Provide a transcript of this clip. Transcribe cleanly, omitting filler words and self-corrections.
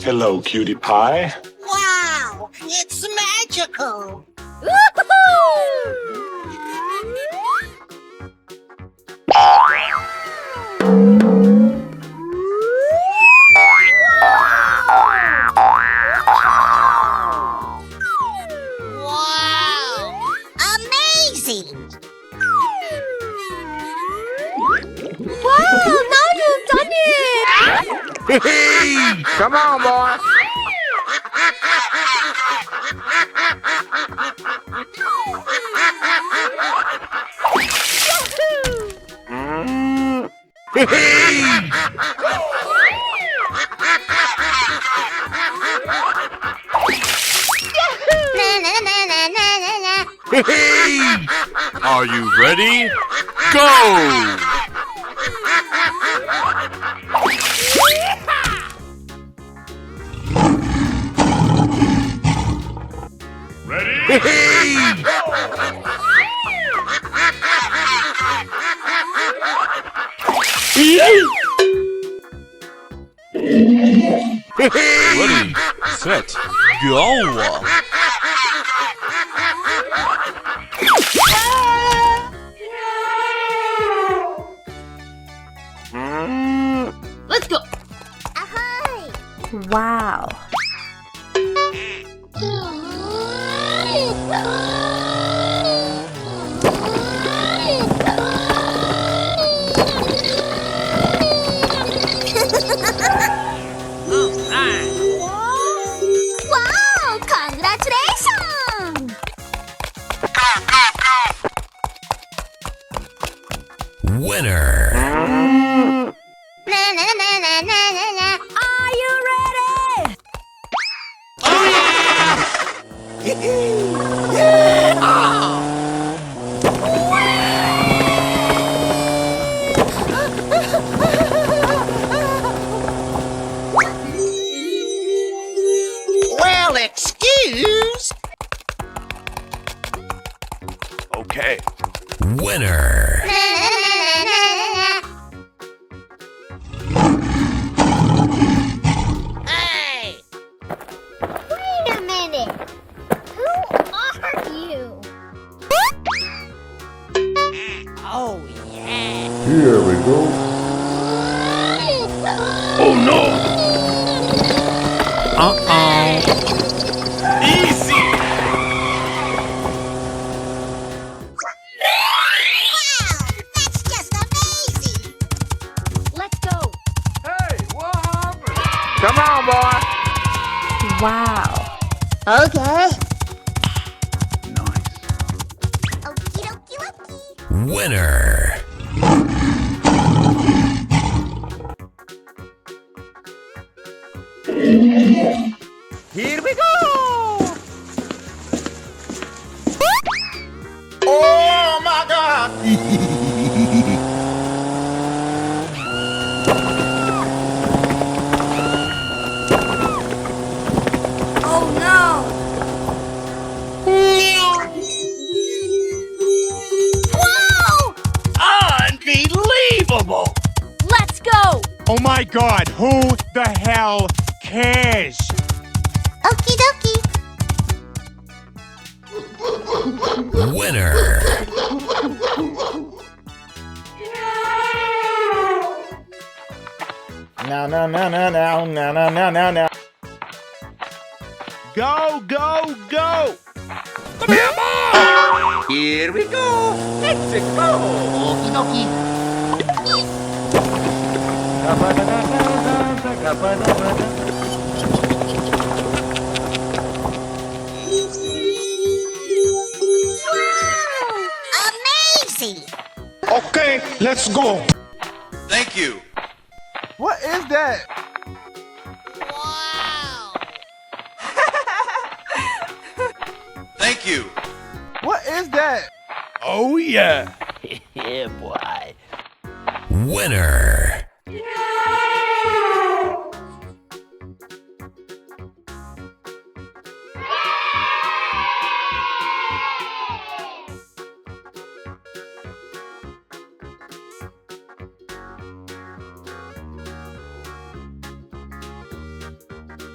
Hello, cutie pie. Wow, it's magical. Wow, amazing. Wow, now you've done it! Hey, come on, boy. Hey. Hey. Are you ready? Go! Ready? Hey. Ready, set, go! Let's go! Wow. Wow! Congratulations! Winner. Are you ready? Well, excuse. Okay. Winner. Hey! Wait a minute. Who are you? Oh, yeah. Here we go. Oh no! Easy! Wow, that's just amazing. Let's go! Hey, what happened? Come on, boy. Wow. Okay. Nice. Okie dokie dokie. Winner. Here we go. Oh my God! Oh no! Whoa! Unbelievable! Let's go! Oh my God, who the hell cares? Okie dokie. Winner. No. Go, go, go! Come here, boy. Here we go. Let's go. Okie dokie. Wow! Amazing. Okay, let's go. Thank you. What is that? Wow. Thank you. What is that? Oh yeah! Winner.